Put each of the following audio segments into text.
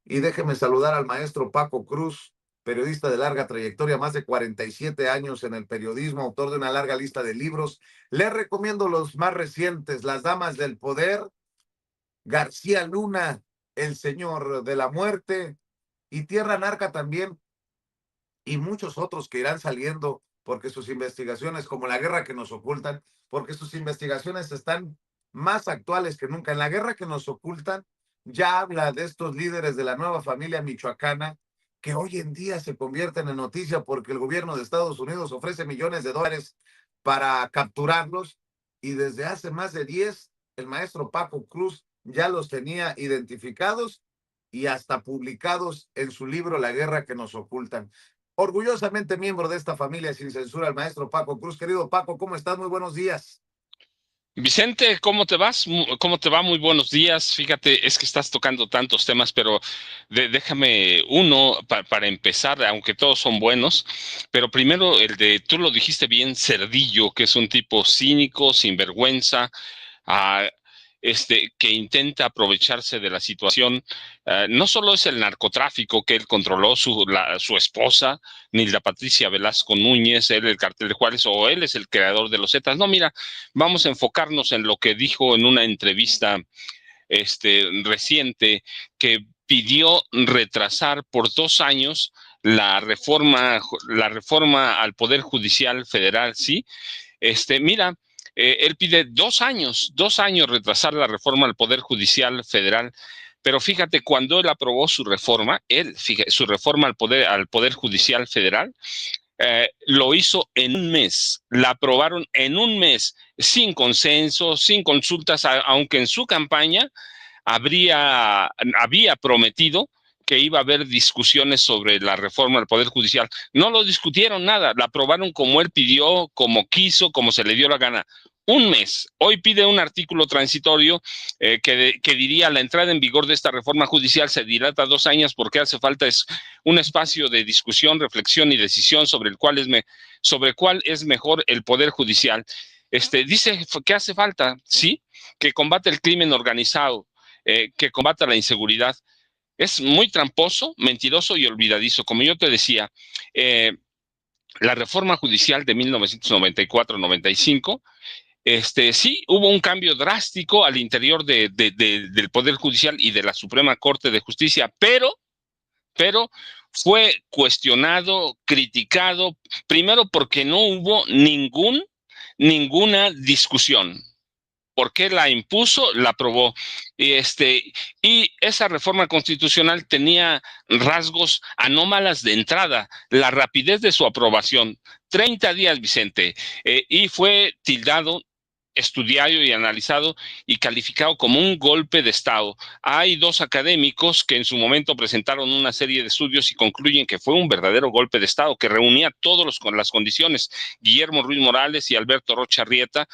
Y déjeme saludar al maestro Paco Cruz, periodista de larga trayectoria, más de 47 años en el periodismo, autor de una larga lista de libros. Le recomiendo los más recientes: Las Damas del Poder, García Luna, El Señor de la Muerte y Tierra Narca también, y muchos otros que irán saliendo porque sus investigaciones, como La Guerra que nos ocultan, porque sus investigaciones están más actuales que nunca. En La Guerra que nos ocultan ya habla de estos líderes de la nueva familia michoacana que hoy en día se convierten en noticia porque el gobierno de Estados Unidos ofrece millones de dólares para capturarlos, y desde hace más de 10 el maestro Paco Cruz ya los tenía identificados y hasta publicados en su libro La Guerra que nos ocultan. Orgullosamente miembro de esta familia sin censura, el maestro Paco Cruz. Querido Paco, ¿cómo estás? Muy buenos días. Vicente, ¿cómo te vas? ¿Cómo te va? Muy buenos días. Fíjate, es que estás tocando tantos temas, pero déjame uno para empezar, aunque todos son buenos. Pero primero el de, tú lo dijiste bien, Cerdillo, que es un tipo cínico, sinvergüenza, ah, que intenta aprovecharse de la situación. No solo es el narcotráfico que él controló, su esposa, Nilda Patricia Velasco Núñez, él el cartel de Juárez, o él es el creador de los Zetas. No, mira, vamos a enfocarnos en lo que dijo en una entrevista reciente, que pidió retrasar por 2 años la reforma al Poder Judicial Federal, ¿sí? Mira, él pide 2 años retrasar la reforma al Poder Judicial Federal. Pero fíjate, cuando él aprobó su reforma, su reforma al Poder Judicial Federal, lo hizo en un mes, la aprobaron en un mes, sin consenso, sin consultas, aunque en su campaña había prometido que iba a haber discusiones sobre la reforma del Poder Judicial. No lo discutieron nada, la aprobaron como él pidió, como quiso, como se le dio la gana. Un mes. Hoy pide un artículo transitorio que diría: la entrada en vigor de esta reforma judicial se dilata 2 años porque hace falta un espacio de discusión, reflexión y decisión sobre cuál es mejor el Poder Judicial. Dice que hace falta, sí, que combate el crimen organizado, que combata la inseguridad. Es muy tramposo, mentiroso y olvidadizo. Como yo te decía, la reforma judicial de 1994-95, sí, hubo un cambio drástico al interior del Poder Judicial y de la Suprema Corte de Justicia, pero fue cuestionado, criticado, primero porque no hubo ninguna discusión. ¿Por qué la impuso? La aprobó. Y esa reforma constitucional tenía rasgos anómalas de entrada, la rapidez de su aprobación, 30 días, Vicente, y fue tildado, estudiado y analizado y calificado como un golpe de Estado. Hay dos académicos que en su momento presentaron una serie de estudios y concluyen que fue un verdadero golpe de Estado, que reunía todas las condiciones: Guillermo Ruiz Morales y Alberto Rocha Rieta.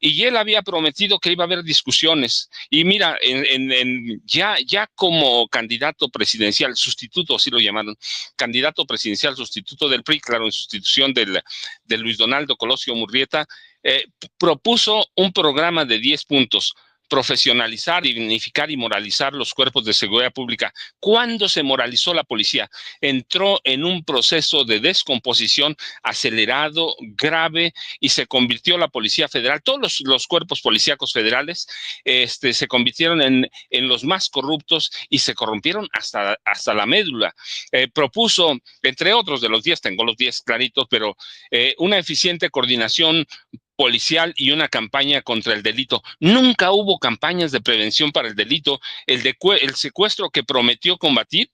Y él había prometido que iba a haber discusiones. Y mira, ya como candidato presidencial sustituto, así lo llamaron, candidato presidencial sustituto del PRI, claro, en sustitución de Luis Donaldo Colosio Murrieta, propuso un programa de 10 puntos: profesionalizar, dignificar y moralizar los cuerpos de seguridad pública. ¿Cuándo se moralizó la policía? Entró en un proceso de descomposición acelerado, grave, y se convirtió la Policía Federal, todos los cuerpos policíacos federales, se convirtieron en los más corruptos y se corrompieron hasta la médula. Propuso, entre otros de los 10, tengo los 10 claritos, pero una eficiente coordinación policial y una campaña contra el delito. Nunca hubo campañas de prevención para el delito. El secuestro que prometió combatir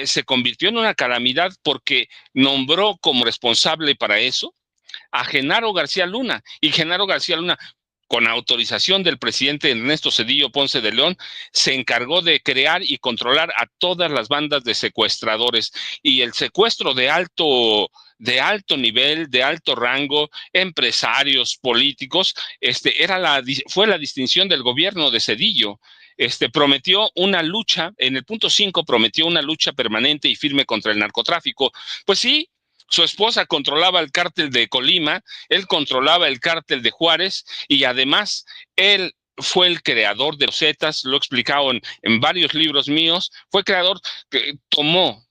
se convirtió en una calamidad porque nombró como responsable para eso a Genaro García Luna. Y Genaro García Luna, con autorización del presidente Ernesto Zedillo Ponce de León, se encargó de crear y controlar a todas las bandas de secuestradores. Y el secuestro de alto nivel, de alto rango, empresarios, políticos, fue la distinción del gobierno de Zedillo. Prometió una lucha, en el punto 5 prometió una lucha permanente y firme contra el narcotráfico. Pues sí, su esposa controlaba el cártel de Colima, él controlaba el cártel de Juárez, y además él fue el creador de los Zetas, lo he explicado en varios libros míos, fue creador que tomó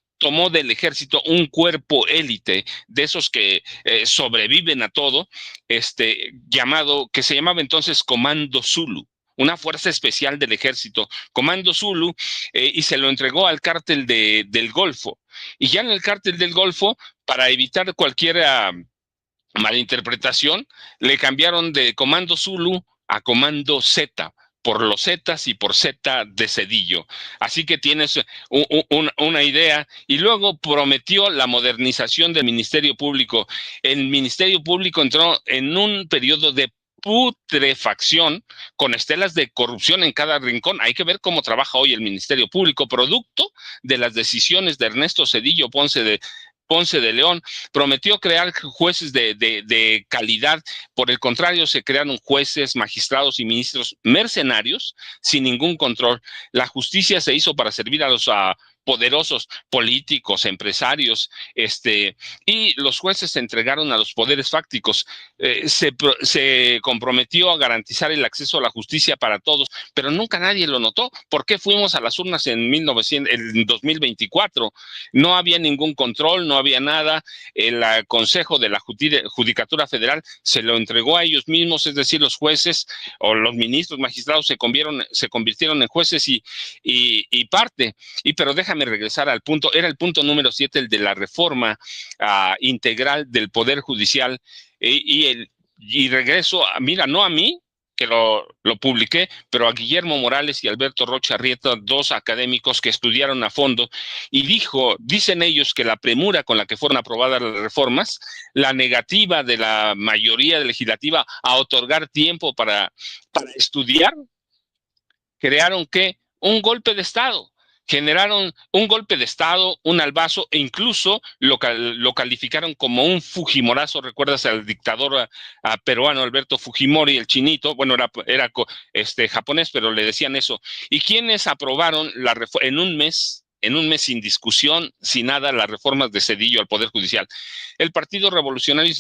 del ejército un cuerpo élite de esos que sobreviven a todo, que se llamaba entonces Comando Zulu, una fuerza especial del ejército, Comando Zulu, y se lo entregó al cártel del Golfo. Y ya en el cártel del Golfo, para evitar cualquier malinterpretación, le cambiaron de Comando Zulu a Comando Z, por los Zetas y por Z de Cedillo. Así que tienes una idea. Y luego prometió la modernización del Ministerio Público. El Ministerio Público entró en un periodo de putrefacción con estelas de corrupción en cada rincón. Hay que ver cómo trabaja hoy el Ministerio Público, producto de las decisiones de Ernesto Zedillo Ponce de León. Prometió crear jueces de calidad. Por el contrario, se crearon jueces, magistrados y ministros mercenarios sin ningún control. La justicia se hizo para servir a los poderosos políticos, empresarios, y los jueces se entregaron a los poderes fácticos. Se comprometió a garantizar el acceso a la justicia para todos, pero nunca nadie lo notó. ¿Por qué fuimos a las urnas en 2024? No había ningún control, no había nada. El Consejo de la Judicatura Federal se lo entregó a ellos mismos, es decir, los jueces o los ministros magistrados se convirtieron en jueces y parte. Pero déjame regresar al punto, era el punto número 7, el de la reforma integral del Poder Judicial, y regreso, mira, no a mí, que lo publiqué, pero a Guillermo Morales y Alberto Rocha Rieta, dos académicos que estudiaron a fondo, y dicen ellos que la premura con la que fueron aprobadas las reformas, la negativa de la mayoría legislativa a otorgar tiempo para estudiar, crearon un golpe de Estado. Generaron un golpe de Estado, un albazo, e incluso lo calificaron como un Fujimorazo. ¿Recuerdas al dictador peruano Alberto Fujimori, el chinito? Bueno, era japonés, pero le decían eso. ¿Y quiénes aprobaron en un mes sin discusión, sin nada, las reformas de Zedillo al Poder Judicial? El Partido Revolucionario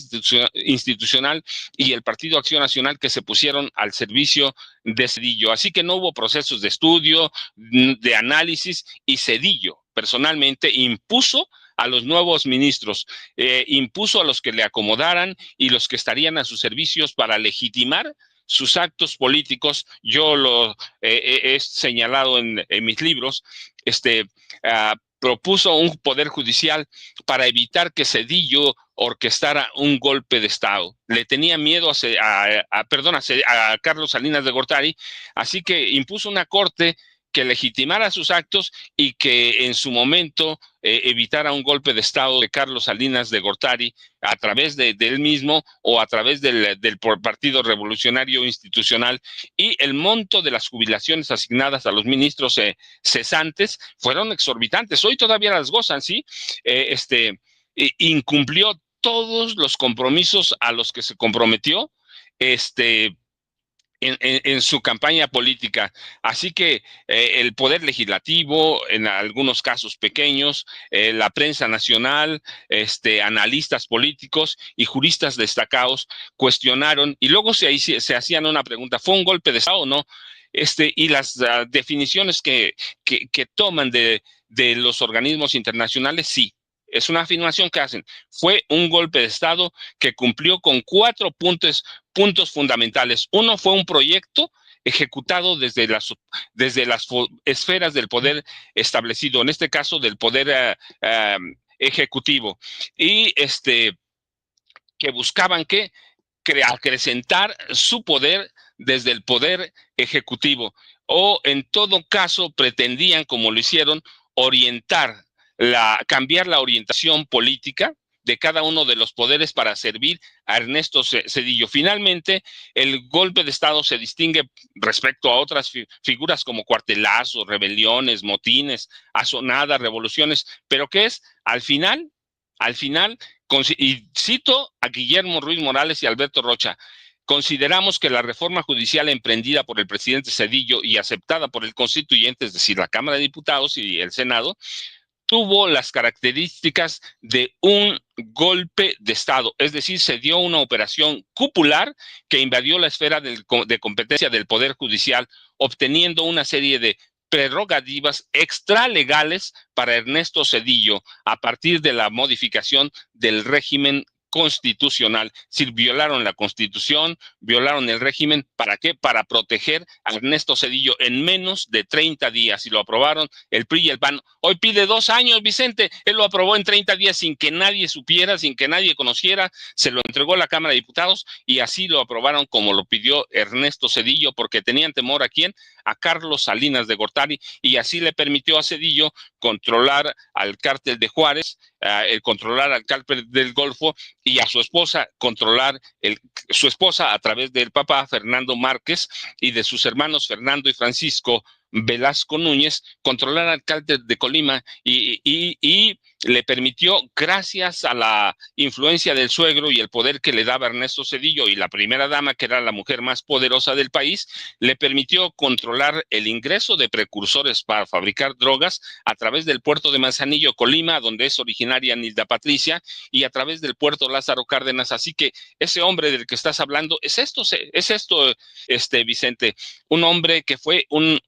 Institucional y el Partido Acción Nacional, que se pusieron al servicio de Zedillo. Así que no hubo procesos de estudio, de análisis, y Zedillo personalmente impuso a los nuevos ministros, impuso a los que le acomodaran y los que estarían a sus servicios para legitimar sus actos políticos. Yo lo he señalado en mis libros. Propuso un poder judicial para evitar que Zedillo orquestara un golpe de Estado. Le tenía miedo a Carlos Salinas de Gortari, así que impuso una corte que legitimara sus actos y que en su momento evitara un golpe de Estado de Carlos Salinas de Gortari a través de él mismo o a través del Partido Revolucionario Institucional. Y el monto de las jubilaciones asignadas a los ministros cesantes fueron exorbitantes. Hoy todavía las gozan, ¿sí? Incumplió todos los compromisos a los que se comprometió, en su campaña política. Así que el poder legislativo, en algunos casos pequeños, la prensa nacional, analistas políticos y juristas destacados cuestionaron, y luego se hacían una pregunta: ¿fue un golpe de Estado o no? Y las definiciones que toman de los organismos internacionales, sí. Es una afirmación que hacen. Fue un golpe de Estado que cumplió con 4 puntos fundamentales. Uno, fue un proyecto ejecutado desde las esferas del poder establecido, en este caso del poder ejecutivo, y que buscaban acrecentar su poder desde el poder ejecutivo, o en todo caso pretendían, como lo hicieron, cambiar la orientación política de cada uno de los poderes para servir a Ernesto Zedillo. Finalmente, el golpe de Estado se distingue respecto a otras figuras como cuartelazos, rebeliones, motines, azonadas, revoluciones, pero que es, al final, y cito a Guillermo Ruiz Morales y Alberto Rocha: consideramos que la reforma judicial emprendida por el presidente Zedillo y aceptada por el constituyente, es decir, la Cámara de Diputados y el Senado, tuvo las características de un golpe de Estado, es decir, se dio una operación cupular que invadió la esfera de competencia del Poder Judicial, obteniendo una serie de prerrogativas extralegales para Ernesto Zedillo a partir de la modificación del régimen constitucional. Si violaron la constitución, violaron el régimen, ¿para qué? Para proteger a Ernesto Zedillo en menos de 30 días y lo aprobaron el PRI y el PAN. Hoy pide 2 años, Vicente, él lo aprobó en 30 días sin que nadie supiera, sin que nadie conociera, se lo entregó a la Cámara de Diputados y así lo aprobaron como lo pidió Ernesto Zedillo, porque tenían temor a quién, a Carlos Salinas de Gortari, y así le permitió a Zedillo controlar al cártel de Juárez, controlar al cártel del Golfo y a su esposa controlar su esposa a través del papá Fernando Márquez y de sus hermanos Fernando y Francisco Velasco Núñez, controlar al cártel de Colima y le permitió, gracias a la influencia del suegro y el poder que le daba Ernesto Zedillo y la primera dama, que era la mujer más poderosa del país, le permitió controlar el ingreso de precursores para fabricar drogas a través del puerto de Manzanillo, Colima, donde es originaria Nilda Patricia, y a través del puerto Lázaro Cárdenas. Así que ese hombre del que estás hablando es esto, Vicente, un hombre que fue un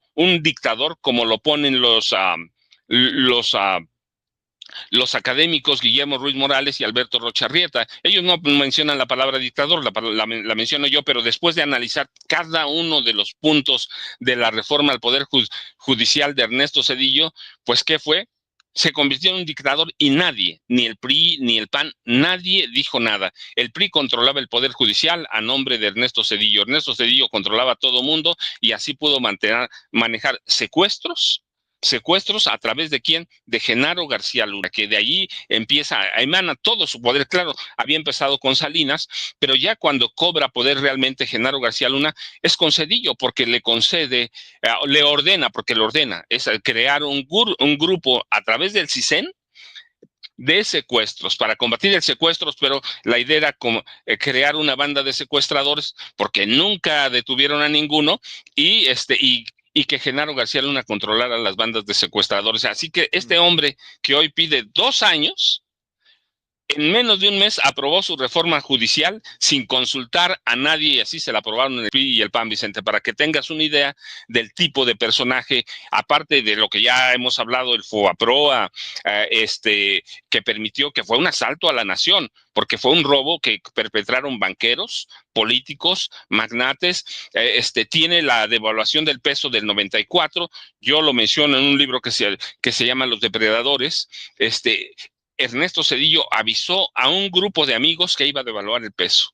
dictador, como lo ponen los los académicos Guillermo Ruiz Morales y Alberto Rocha Rieta. Ellos no mencionan la palabra dictador, la menciono yo, pero después de analizar cada uno de los puntos de la reforma al Poder Judicial de Ernesto Zedillo, pues ¿qué fue? Se convirtió en un dictador y nadie, ni el PRI ni el PAN, nadie dijo nada. El PRI controlaba el Poder Judicial a nombre de Ernesto Zedillo. Ernesto Zedillo controlaba a todo mundo y así pudo manejar secuestros a través de quién, de Genaro García Luna, que de allí emana todo su poder. Claro, había empezado con Salinas, pero ya cuando cobra poder realmente Genaro García Luna es con Zedillo, porque le concede, le ordena, porque le ordena, es crear un grupo a través del CISEN de secuestros, para combatir el secuestro, pero la idea era como, crear una banda de secuestradores, porque nunca detuvieron a ninguno, y que Genaro García Luna controlara las bandas de secuestradores. Así que este hombre que hoy pide 2 años, en menos de un mes aprobó su reforma judicial sin consultar a nadie y así se la aprobaron el PRI y el PAN, Vicente, para que tengas una idea del tipo de personaje, aparte de lo que ya hemos hablado, el FOAPROA, que permitió, que fue un asalto a la nación, porque fue un robo que perpetraron banqueros, políticos, magnates, tiene la devaluación del peso del 94, yo lo menciono en un libro que se llama Los Depredadores. Ernesto Zedillo avisó a un grupo de amigos que iba a devaluar el peso.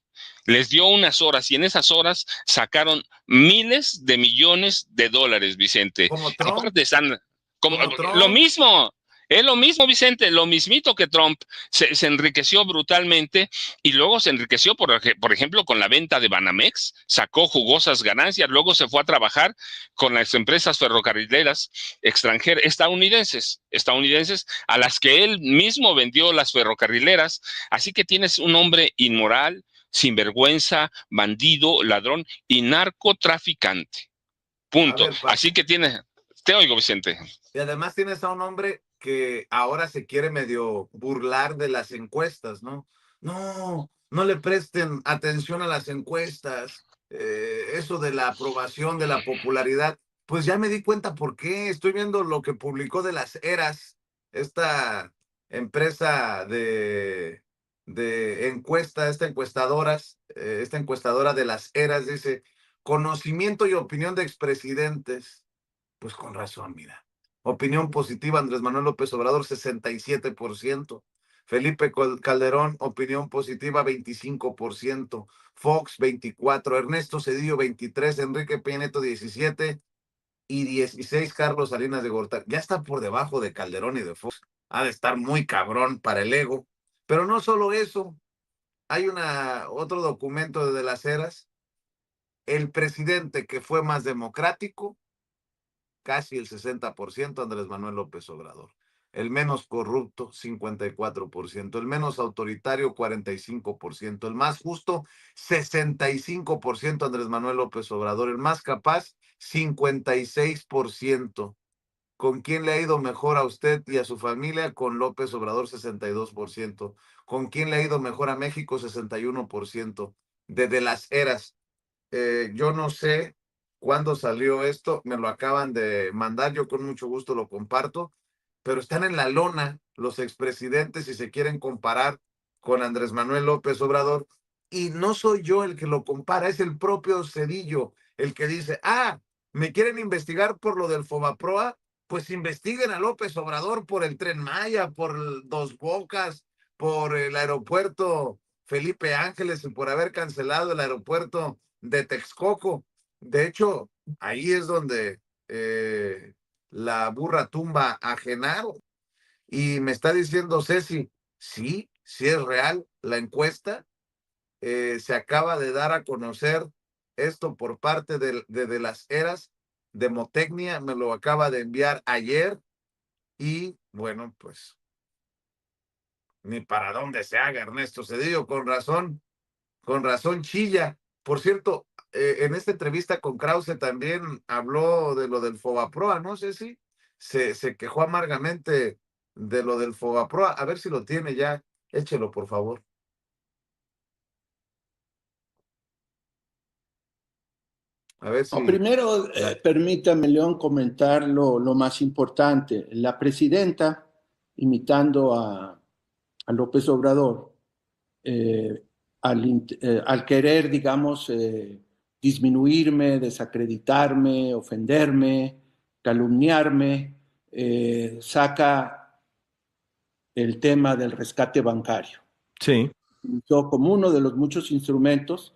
Les dio unas horas y en esas horas sacaron miles de millones de dólares, Vicente. Como Trump, Aparte están como lo Trump. mismo. Es lo mismo, Vicente, lo mismito que Trump. Se enriqueció brutalmente y luego se enriqueció, por ejemplo, con la venta de Banamex, sacó jugosas ganancias, luego se fue a trabajar con las empresas ferrocarrileras extranjeras, estadounidenses, a las que él mismo vendió las ferrocarrileras. Así que tienes un hombre inmoral, sinvergüenza, bandido, ladrón y narcotraficante. A Punto. ver, Así Paco. que te oigo, Vicente. Y además tienes a un hombre que ahora se quiere medio burlar de las encuestas, ¿no? No, no le presten atención a las encuestas. Eso de la aprobación, de la popularidad, pues ya me di cuenta por qué. Estoy viendo lo que publicó de las Eras, esta empresa de encuesta, esta encuestadora de las Eras, dice, conocimiento y opinión de expresidentes. Pues con razón, mira. Opinión positiva, Andrés Manuel López Obrador, 67%. Felipe Calderón, opinión positiva, 25%. Fox, 24%. Ernesto Zedillo, 23%. Enrique Peña Nieto, 17%. Y 16%, Carlos Salinas de Gortari. Ya está por debajo de Calderón y de Fox. Ha de estar muy cabrón para el ego. Pero no solo eso. Hay otro documento de las Eras. El presidente que fue más democrático, casi el 60%, Andrés Manuel López Obrador. El menos corrupto, 54%. El menos autoritario, 45%. El más justo, 65%, Andrés Manuel López Obrador. El más capaz, 56%. ¿Con quién le ha ido mejor a usted y a su familia? Con López Obrador, 62%. ¿Con quién le ha ido mejor a México? 61%. Desde las eras. Yo no sé cuándo salió esto, me lo acaban de mandar, yo con mucho gusto lo comparto, pero están en la lona los expresidentes y se quieren comparar con Andrés Manuel López Obrador. Y no soy yo el que lo compara, es el propio Cedillo el que dice, me quieren investigar por lo del Fobaproa, pues investiguen a López Obrador por el Tren Maya, por el Dos Bocas, por el aeropuerto Felipe Ángeles y por haber cancelado el aeropuerto de Texcoco. De hecho, ahí es donde la burra tumba a Genaro. Y me está diciendo Ceci, sí, sí es real la encuesta. Se acaba de dar a conocer esto por parte de las eras de Motecnia, me lo acaba de enviar ayer y bueno, pues ni para dónde se haga Ernesto Cedillo, con razón chilla. Por cierto, en esta entrevista con Krause también habló de lo del Fobaproa, no sé si se quejó amargamente de lo del Fobaproa. A ver si lo tiene ya, échelo por favor. A ver No, si... primero, permítame, León, comentar lo más importante. La presidenta, imitando a López Obrador, al querer, digamos, disminuirme, desacreditarme, ofenderme, calumniarme, saca el tema del rescate bancario. Sí. Yo, como uno de los muchos instrumentos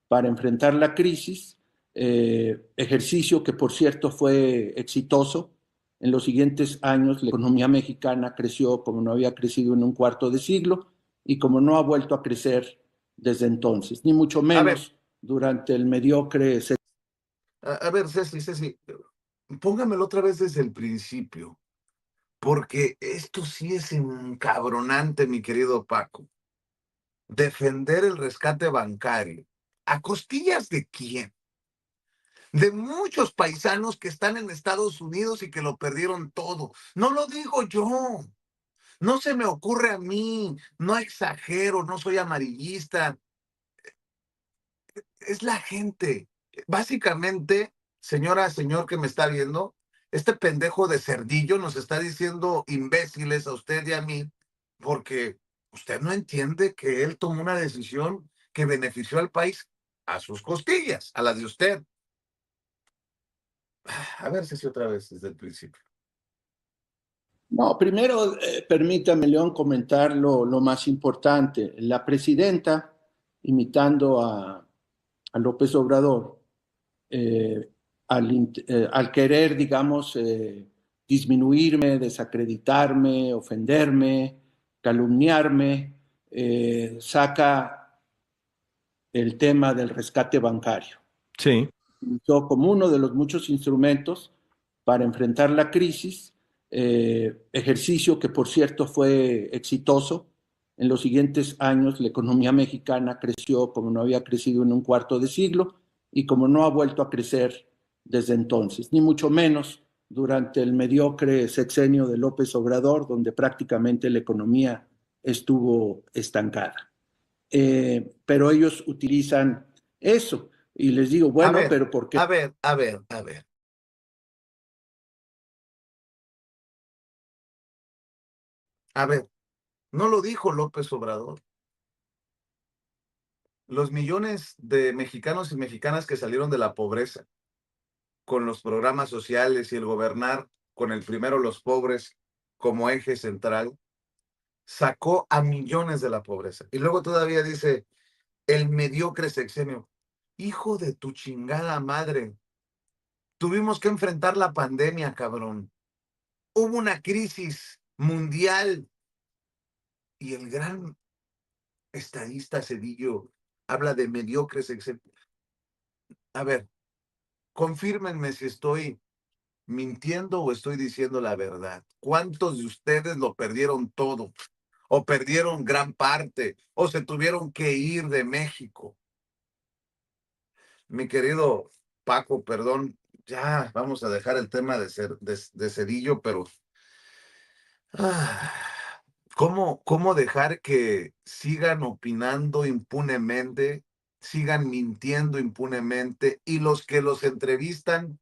para enfrentar la crisis, ejercicio que por cierto fue exitoso. En los siguientes años la economía mexicana creció como no había crecido en un cuarto de siglo y como no ha vuelto a crecer desde entonces, ni mucho menos durante el mediocre. A ver, Ceci, póngamelo otra vez desde el principio, porque esto sí es encabronante, mi querido Paco. Defender el rescate bancario. ¿A costillas de quién? De muchos paisanos que están en Estados Unidos y que lo perdieron todo. No lo digo yo, no se me ocurre a mí, no exagero, no soy amarillista, es la gente. Básicamente, señora, señor que me está viendo, este pendejo de Cerdillo nos está diciendo imbéciles a usted y a mí, porque usted no entiende que él tomó una decisión que benefició al país a sus costillas, a las de usted. A ver si otra vez desde el principio. No, primero, permítame, León, comentar lo más importante. La presidenta, imitando a López Obrador, al querer, digamos, disminuirme, desacreditarme, ofenderme, calumniarme, saca el tema del rescate bancario. Sí. Yo, como uno de los muchos instrumentos para enfrentar la crisis, ejercicio que por cierto fue exitoso. En los siguientes años la economía mexicana creció como no había crecido en un cuarto de siglo y como no ha vuelto a crecer desde entonces, ni mucho menos durante el mediocre sexenio de López Obrador, donde prácticamente la economía estuvo estancada. Pero ellos utilizan eso y les digo, bueno, pero ¿por qué? A ver. A ver, no lo dijo López Obrador. Los millones de mexicanos y mexicanas que salieron de la pobreza con los programas sociales y el gobernar con el primero los pobres como eje central, sacó a millones de la pobreza. Y luego todavía dice, el mediocre sexenio. Hijo de tu chingada madre. Tuvimos que enfrentar la pandemia, cabrón. Hubo una crisis mundial y el gran estadista Cedillo habla de mediocre sexenio. A ver, confírmenme si estoy mintiendo o estoy diciendo la verdad. ¿Cuántos de ustedes lo perdieron todo? ¿O perdieron gran parte? ¿O se tuvieron que ir de México? Mi querido Paco, perdón, ya vamos a dejar el tema de Cedillo, pero ah, ¿cómo dejar que sigan opinando impunemente, sigan mintiendo impunemente y los que los entrevistan,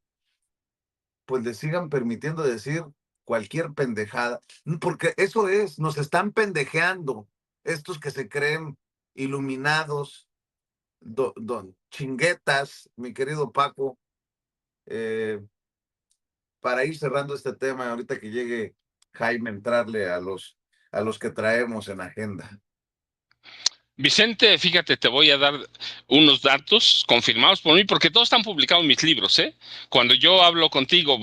pues les sigan permitiendo decir cualquier pendejada? Porque eso es, nos están pendejeando estos que se creen iluminados, chinguetas, mi querido Paco. eh, para ir cerrando este tema, ahorita que llegue Jaime, entrarle a los que traemos en agenda. Vicente, fíjate, te voy a dar unos datos confirmados por mí, porque todos están publicados en mis libros, ¿eh? Cuando yo hablo contigo,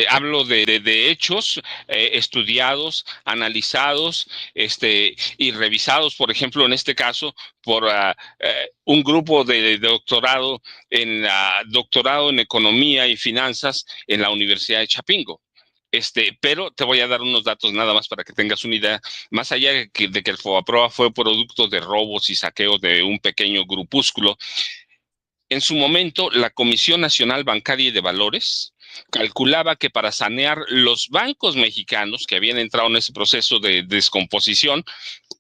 hablo de hechos estudiados, analizados, y revisados, por ejemplo, en este caso, por un grupo de doctorado doctorado en economía y finanzas en la Universidad de Chapingo. Pero te voy a dar unos datos nada más para que tengas una idea. Más allá de que el FOBAPROA fue producto de robos y saqueos de un pequeño grupúsculo, en su momento la Comisión Nacional Bancaria y de Valores calculaba que para sanear los bancos mexicanos que habían entrado en ese proceso de descomposición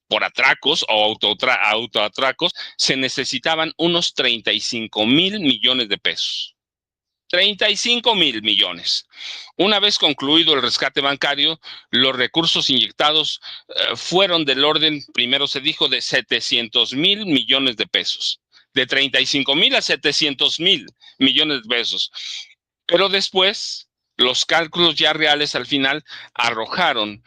por atracos o autoatracos, se necesitaban unos 35,000 millones de pesos. 35,000 millones. Una vez concluido el rescate bancario, los recursos inyectados fueron del orden, primero se dijo, de 700,000 millones de pesos. De 35,000 a 700,000 millones de pesos. Pero después, los cálculos ya reales al final arrojaron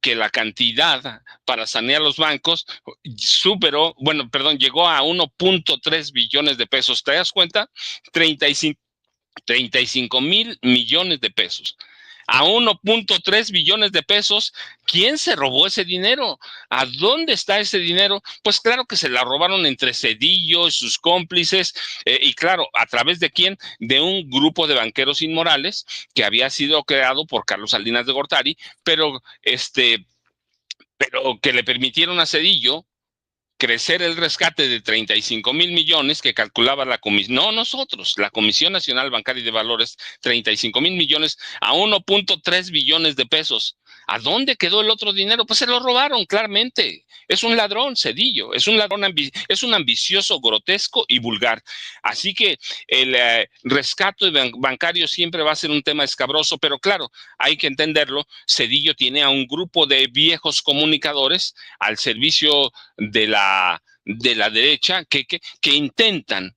que la cantidad para sanear los bancos llegó a 1.3 billones de pesos. ¿Te das cuenta? 35,000 millones de pesos. A 1.3 billones de pesos, ¿quién se robó ese dinero? ¿A dónde está ese dinero? Pues claro que se la robaron entre Cedillo y sus cómplices, y claro, ¿a través de quién? De un grupo de banqueros inmorales que había sido creado por Carlos Salinas de Gortari, pero que le permitieron a Cedillo crecer el rescate de 35,000 millones que calculaba la Comisión, no nosotros, la Comisión Nacional Bancaria y de Valores, 35,000 millones a 1.3 billones de pesos. ¿A dónde quedó el otro dinero? Pues se lo robaron, claramente. Es un ladrón, Cedillo, es un ladrón, es un ambicioso, grotesco y vulgar. Así que el rescate bancario siempre va a ser un tema escabroso, pero claro, hay que entenderlo. Cedillo tiene a un grupo de viejos comunicadores al servicio de la derecha que intentan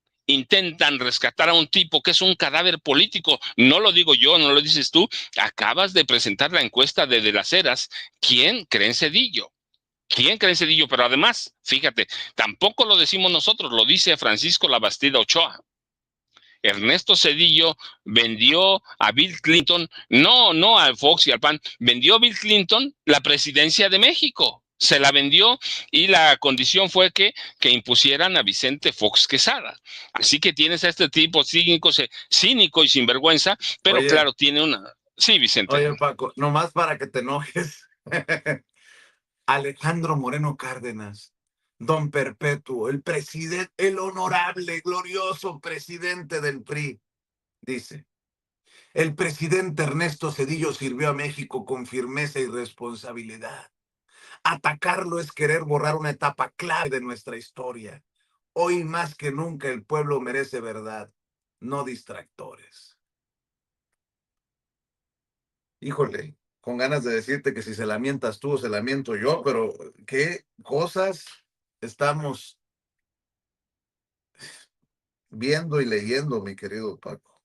rescatar a un tipo que es un cadáver político. No lo digo yo, no lo dices tú. Acabas de presentar la encuesta de las Heras. ¿Quién cree en Cedillo? ¿Quién cree en Cedillo? Pero además, fíjate, tampoco lo decimos nosotros, lo dice Francisco Labastida Ochoa. Ernesto Cedillo vendió a Bill Clinton, no al Fox y al PAN, vendió a Bill Clinton la presidencia de México. Se la vendió y la condición fue que impusieran a Vicente Fox Quesada. Así que tienes a este tipo cínico y sinvergüenza, pero Oye, claro, tiene una... Sí, Vicente. oye, Paco, nomás para que te enojes. Alejandro Moreno Cárdenas, don Perpetuo, el presidente, el honorable, glorioso presidente del PRI, dice: el presidente Ernesto Cedillo sirvió a México con firmeza y responsabilidad. Atacarlo es querer borrar una etapa clave de nuestra historia. Hoy más que nunca el pueblo merece verdad, no distractores. Híjole, con ganas de decirte que si se la mientas tú o se la miento yo, pero qué cosas estamos viendo y leyendo, mi querido Paco.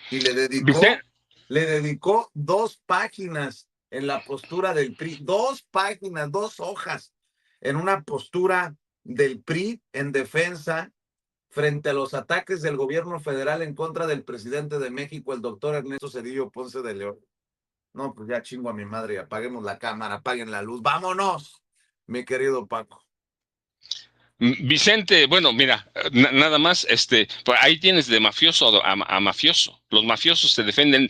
Y Vicente, le dedicó 2 páginas en la postura del PRI, 2 páginas, 2 hojas en una postura del PRI en defensa frente a los ataques del gobierno federal en contra del presidente de México, el doctor Ernesto Cedillo Ponce de León. No, pues ya chingo a mi madre, apaguemos la cámara, apaguen la luz, vámonos, mi querido Paco. Vicente, bueno, mira, nada más, pues ahí tienes de mafioso a mafioso. Los mafiosos se defienden.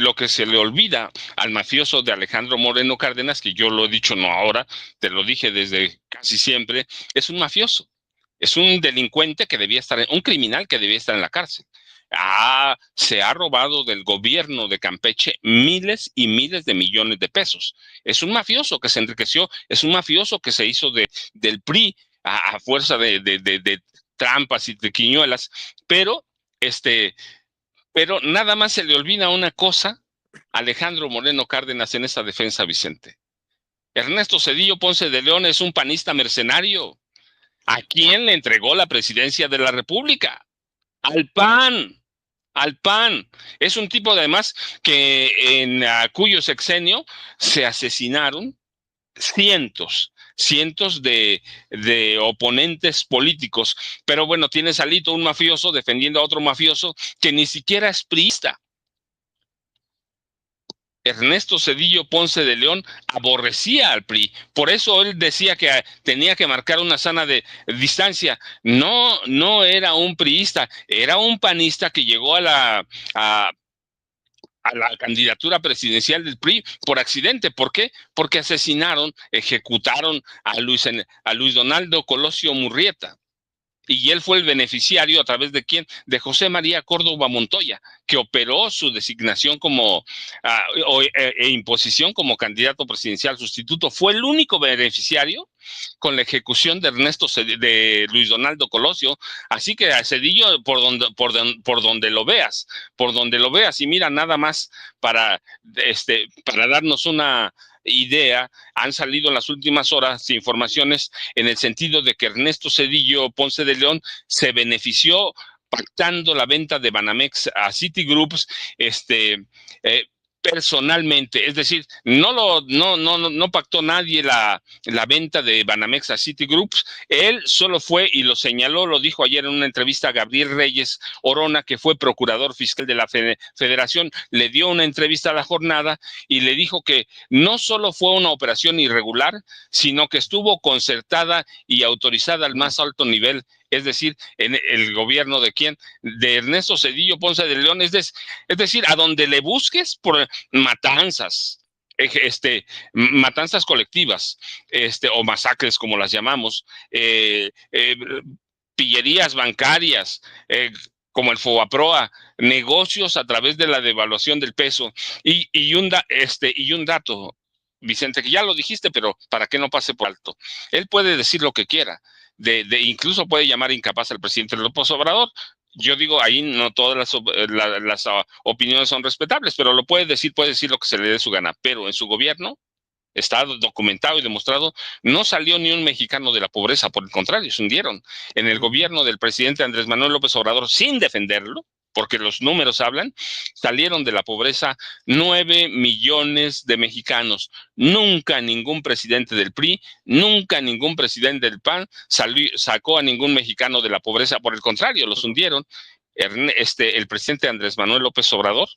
Lo que se le olvida al mafioso de Alejandro Moreno Cárdenas, que yo lo he dicho no ahora, te lo dije desde casi siempre, es un mafioso. Es un delincuente que debía estar, un criminal que debía estar en la cárcel. se ha robado del gobierno de Campeche miles y miles de millones de pesos. Es un mafioso que se enriqueció, es un mafioso que se hizo del PRI a fuerza de trampas y triquiñuelas, pero nada más se le olvida una cosa a Alejandro Moreno Cárdenas en esa defensa, Vicente. Ernesto Zedillo Ponce de León es un panista mercenario. ¿A quién le entregó la presidencia de la República? Al PAN. Al PAN. Es un tipo, además, que en cuyo sexenio se asesinaron cientos de oponentes políticos. Pero bueno, tienes a Alito, un mafioso, defendiendo a otro mafioso que ni siquiera es priista. Ernesto Zedillo Ponce de León aborrecía al PRI, por eso él decía que tenía que marcar una sana distancia. No era un priista, era un panista que llegó a la candidatura presidencial del PRI por accidente. ¿Por qué? Porque ejecutaron a Luis Donaldo Colosio Murrieta. Y él fue el beneficiario, ¿a través de quién? De José María Córdoba Montoya, que operó su designación e imposición como candidato presidencial sustituto. Fue el único beneficiario con la ejecución de de Luis Donaldo Colosio. Así que a Zedillo, por donde lo veas, y mira, nada más para darnos una idea, han salido en las últimas horas informaciones en el sentido de que Ernesto Zedillo Ponce de León se benefició pactando la venta de Banamex a Citigroups, personalmente, es decir, no pactó nadie la venta de Banamex a Citigroups, él solo fue y lo señaló, lo dijo ayer en una entrevista a Gabriel Reyes Orona, que fue procurador fiscal de la Federación, le dio una entrevista a La Jornada y le dijo que no solo fue una operación irregular, sino que estuvo concertada y autorizada al más alto nivel, es decir, en el gobierno de quién, de Ernesto Zedillo Ponce de León, es decir, a donde le busques por matanzas, matanzas colectivas, o masacres como las llamamos, pillerías bancarias, como el FOBAPROA, negocios a través de la devaluación del peso, y un dato, Vicente, que ya lo dijiste, pero para que no pase por alto. Él puede decir lo que quiera, incluso puede llamar incapaz al presidente López Obrador. Yo digo, ahí no todas las opiniones son respetables, pero puede decir lo que se le dé su gana, pero en su gobierno está documentado y demostrado, no salió ni un mexicano de la pobreza, por el contrario, se hundieron. En el gobierno del presidente Andrés Manuel López Obrador, sin defenderlo, porque los números hablan, salieron de la pobreza 9 millones de mexicanos. Nunca ningún presidente del PRI, nunca ningún presidente del PAN sacó a ningún mexicano de la pobreza, por el contrario, los hundieron. El presidente Andrés Manuel López Obrador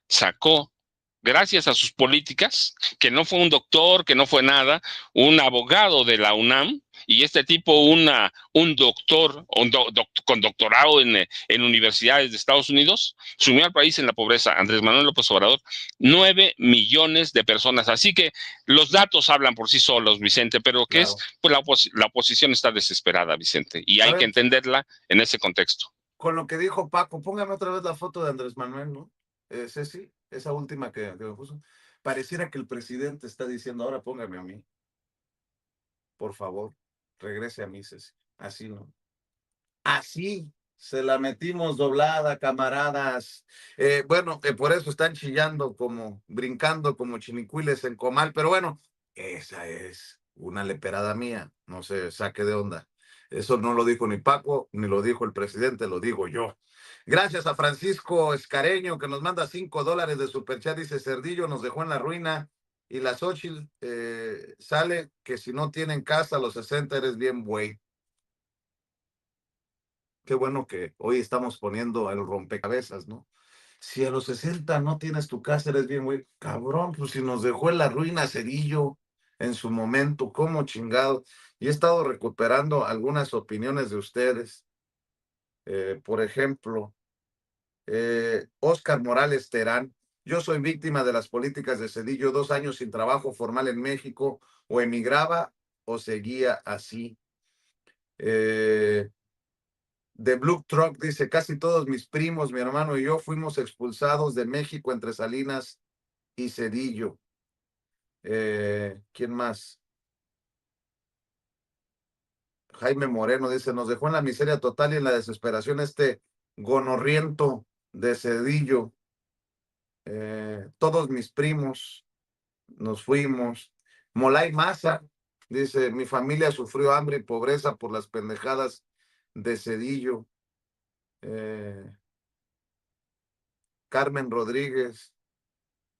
sacó, gracias a sus políticas, que no fue un doctor, que no fue nada, un abogado de la UNAM, y este tipo, un doctor con doctorado en universidades de Estados Unidos, sumió al país en la pobreza. Andrés Manuel López Obrador, 9 millones de personas. Así que los datos hablan por sí solos, Vicente, pero ¿qué es? Pues la oposición está desesperada, Vicente, y hay que entenderla en ese contexto. Con lo que dijo Paco, póngame otra vez la foto de Andrés Manuel, ¿no? Ceci, esa última que me puso. Pareciera que el presidente está diciendo, ahora póngame a mí. Por favor, regrese a mí, Ceci. Así, ¿no? Así se la metimos doblada, camaradas. Bueno, por eso están chillando brincando como chinicuiles en comal, pero bueno, esa es una leperada mía, no se saque de onda. Eso no lo dijo ni Paco, ni lo dijo el presidente, lo digo yo. Gracias a Francisco Escareño, que nos manda $5 de superchat, dice Cerdillo, nos dejó en la ruina. Y la Xochitl sale que si no tienen casa a los 60 eres bien güey. Qué bueno que hoy estamos poniendo el rompecabezas, ¿no? Si a los 60 no tienes tu casa, eres bien güey. Cabrón, pues si nos dejó en la ruina Cedillo en su momento, ¿cómo chingado? Y he estado recuperando algunas opiniones de ustedes. Por ejemplo, Oscar Morales Terán. Yo soy víctima de las políticas de Cedillo, 2 años sin trabajo formal en México, o emigraba o seguía así. de Blue Truck dice, casi todos mis primos, mi hermano y yo fuimos expulsados de México entre Salinas y Cedillo. ¿Quién más? Jaime Moreno dice, nos dejó en la miseria total y en la desesperación este gonorriento de Cedillo. Todos mis primos nos fuimos. Molay Maza dice, mi familia sufrió hambre y pobreza por las pendejadas de Cedillo. Carmen Rodríguez.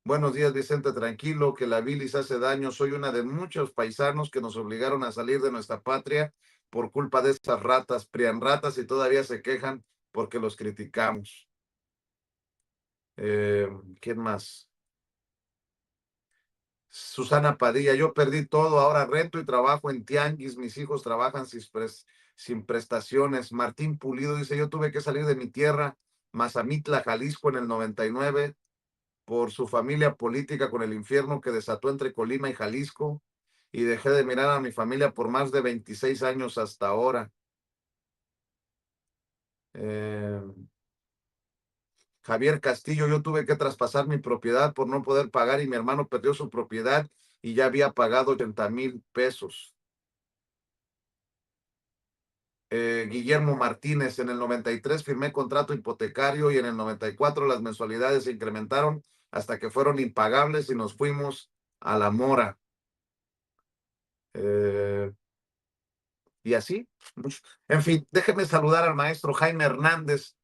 Buenos días, Vicente, tranquilo, que la bilis hace daño. Soy una de muchos paisanos que nos obligaron a salir de nuestra patria por culpa de estas ratas, prianratas, y todavía se quejan porque los criticamos. ¿Quién más? Susana Padilla, yo perdí todo, ahora rento y trabajo en tianguis, mis hijos trabajan sin prestaciones. Martín Pulido dice, yo tuve que salir de mi tierra, Mazamitla, Jalisco, en el 99, por su familia política con el infierno que desató entre Colima y Jalisco, y dejé de mirar a mi familia por más de 26 años hasta ahora. Javier Castillo, yo tuve que traspasar mi propiedad por no poder pagar y mi hermano perdió su propiedad y ya había pagado 80,000 pesos. Guillermo Martínez, en el 93 firmé contrato hipotecario y en el 94 las mensualidades se incrementaron hasta que fueron impagables y nos fuimos a la mora. Y así. En fin, déjenme saludar al maestro Jaime Hernández,